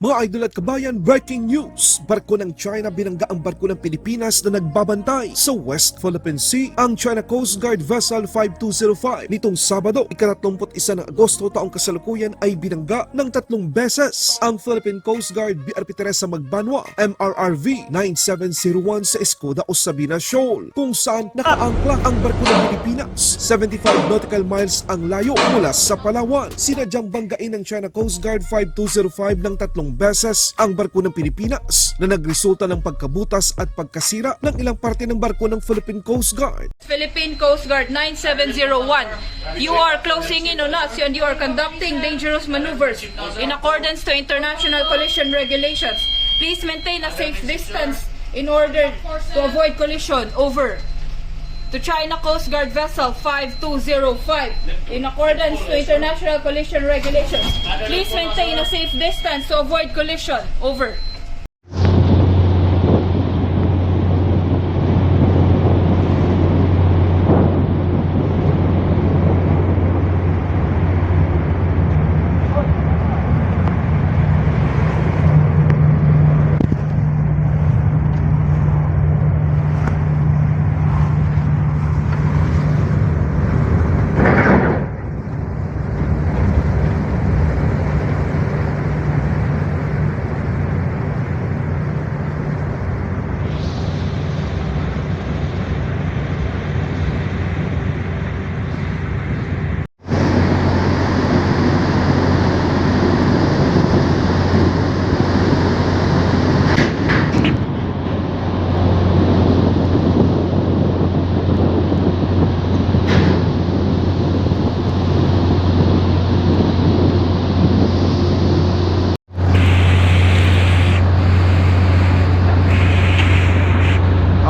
Mga idol at kabayan, breaking news! Barko ng China binangga ang barko ng Pilipinas na nagbabantay sa West Philippine Sea. Ang China Coast Guard Vessel 5205 nitong Sabado, ika-31 ng Agosto taong kasalukuyan ay binangga ng 3 beses ang Philippine Coast Guard BRP Teresa Magbanua MRRV 9701 sa Escoda o Sabina Shoal, kung saan nakaangkla ang barko ng Pilipinas. 75 nautical miles ang layo mula sa Palawan. Sinadyang banggain ng China Coast Guard 5205 ng 3 beses ang barko ng Pilipinas na nagresulta ng pagkabutas at pagkasira ng ilang parte ng barko ng Philippine Coast Guard. Philippine Coast Guard 9701, you are closing in on us and you are conducting dangerous maneuvers in accordance to international collision regulations. Please maintain a safe distance in order to avoid collision. Over. To China Coast Guard Vessel 5205, in accordance to international collision regulations, please maintain a safe distance to avoid collision. Over.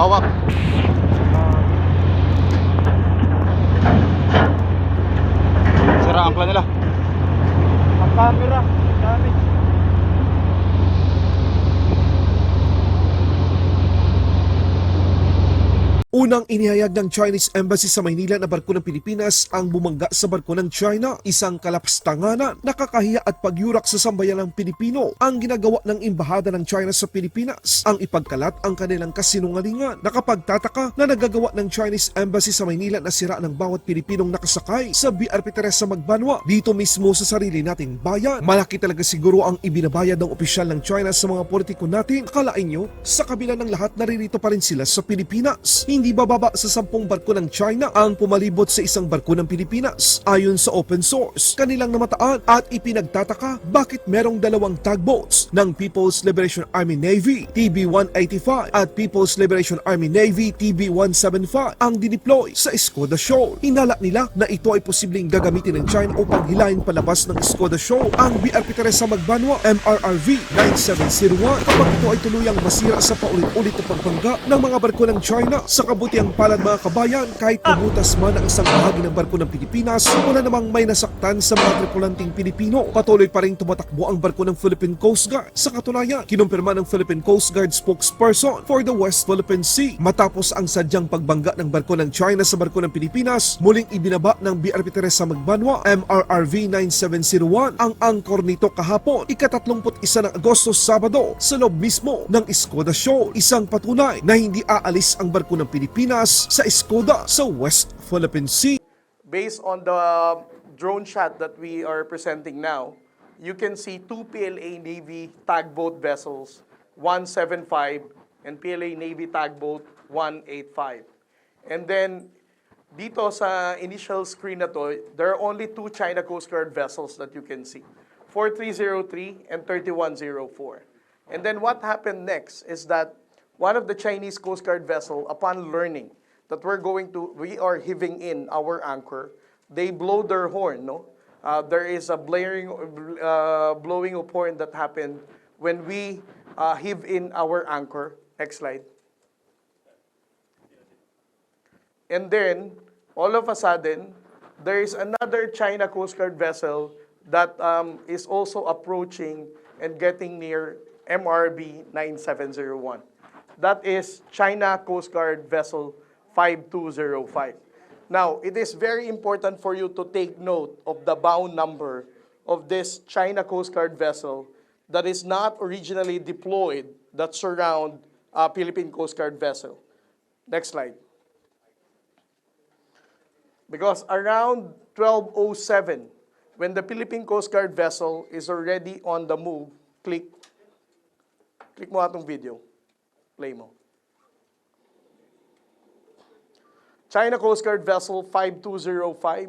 Hawak. Sira ang plan nila. Ang camera, damage. Unang inihayag ng Chinese Embassy sa Maynila na barko ng Pilipinas ang bumangga sa barko ng China. Isang kalapstanganan, nakakahiya at pagyurak sa sambayanang Pilipino ang ginagawa ng Embahada ng China sa Pilipinas. Ang ipagkalat ang kanilang kasinungalingan. Nakapagtataka na nagagawa ng Chinese Embassy sa Maynila na sira ng bawat Pilipinong nakasakay sa BRP Teresa Magbanua dito mismo sa sarili nating bayan. Malaki talaga siguro ang ibinabayad ng opisyal ng China sa mga politiko natin. Akalain nyo, sa kabila ng lahat naririto pa rin sila sa Pilipinas. Hindi bababa sa 10 barko ng China ang pumalibot sa isang barko ng Pilipinas. Ayon sa open source, kanilang namataan at ipinagtataka bakit merong 2 tugboats ng People's Liberation Army Navy TB-185 at People's Liberation Army Navy TB-175 ang dineploy sa Escoda Shoal. Hinala nila na ito ay posibleng gagamitin ng China upang hilahin palabas ng Escoda Shoal ang BRP Teresa Magbanua MRRV 9701 kapag ito ay tuluyang masira sa paulit-ulit na pagbangga ng mga barko ng China. Sa kabutiang palad mga kabayan, kahit pubutas man ang isang bahagi ng barko ng Pilipinas, wala namang may nasaktan sa mga tripulanting Pilipino. Patuloy pa rin tumatakbo ang barko ng Philippine Coast Guard. Sa katunayan, kinumpirma ng Philippine Coast Guard spokesperson for the West Philippine Sea. Matapos ang sadyang pagbangga ng barko ng China sa barko ng Pilipinas, muling ibinaba ng BRP Teresa Magbanua MRRV 9701 ang angkor nito kahapon, ika-31 ng Agosto, Sabado, sa loob mismo ng Escoda Shoal. Isang patunay na hindi aalis ang barko ng Pilipinas sa Escoda sa West Philippine Sea. Based on the drone shot that we are presenting now, you can see 2 PLA Navy tugboat vessels, 175, and PLA Navy tugboat 185. And then, dito sa initial screen na to, there are only 2 China Coast Guard vessels that you can see, 4303 and 3104. And then what happened next is that one of the Chinese Coast Guard vessel, upon learning that we are heaving in our anchor, they blow their horn. There is a blowing of horn that happened when we heave in our anchor. Next slide. And then, all of a sudden, there is another China Coast Guard vessel that is also approaching and getting near MRB 9701. That is China Coast Guard Vessel 5205. Now, it is very important for you to take note of the bound number of this China Coast Guard vessel that is not originally deployed that surround Philippine Coast Guard vessel. Next slide. Because around 12:07, when the Philippine Coast Guard vessel is already on the move, click mo atong video. Play mo. China Coast Guard vessel 5205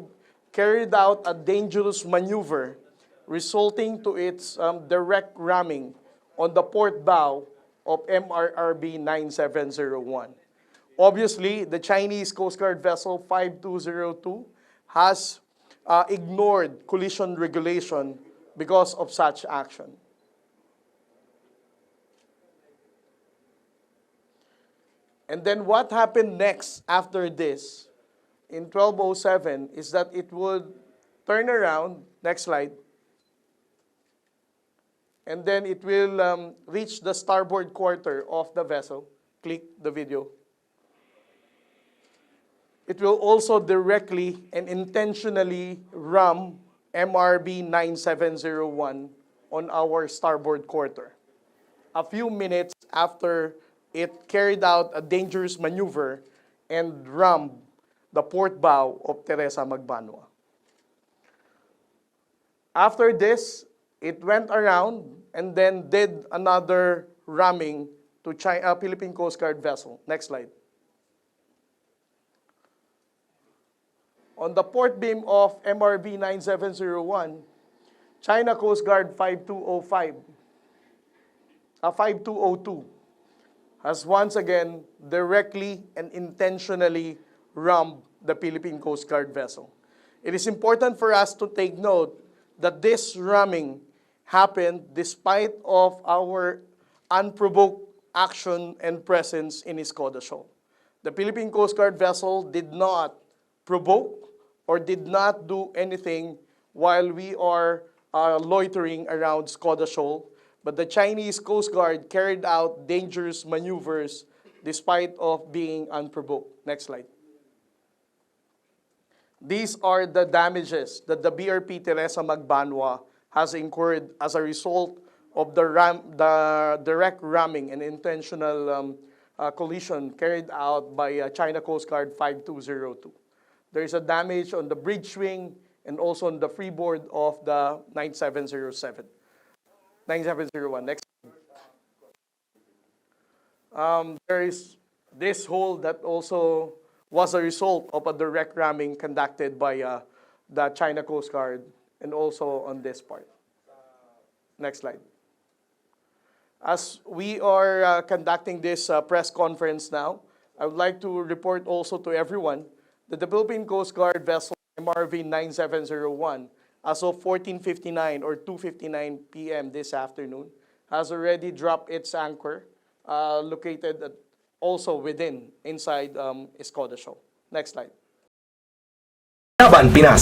carried out a dangerous maneuver resulting to its direct ramming on the port bow of MRRB 9701. Obviously, the Chinese Coast Guard vessel 5202 has ignored collision regulation because of such action. And then what happened next after this in 12:07 is that it would turn around, next slide, and then it will reach the starboard quarter of the vessel. Click the video. It will also directly and intentionally ram MRB 9701 on our starboard quarter. A few minutes after it carried out a dangerous maneuver and rammed the port bow of Teresa, Magbanua. After this, it went around and then did another ramming to Philippine Coast Guard vessel. Next slide. On the port beam of MRV 9701, China Coast Guard 5202 has once again directly and intentionally rammed the Philippine Coast Guard vessel. It is important for us to take note that this ramming happened despite of our unprovoked action and presence in Escoda Shoal. The Philippine Coast Guard vessel did not provoke or did not do anything while we are loitering around Escoda Shoal, but the Chinese Coast Guard carried out dangerous maneuvers despite of being unprovoked. Next slide. These are the damages that the BRP Teresa Magbanua has incurred as a result of the direct ramming and intentional collision carried out by China Coast Guard 5202. There is a damage on the bridge wing and also on the freeboard of the 9701. Next. There is this hole that also was a result of a direct ramming conducted by the China Coast Guard and also on this part. Next slide. As we are conducting this press conference now, I would like to report also to everyone that the Philippine Coast Guard vessel MRV 9701, as of 14:59 or 2:59 p.m. this afternoon, has already dropped its anchor, located also inside Escoda Shoal. Next slide. Laban, Pinas.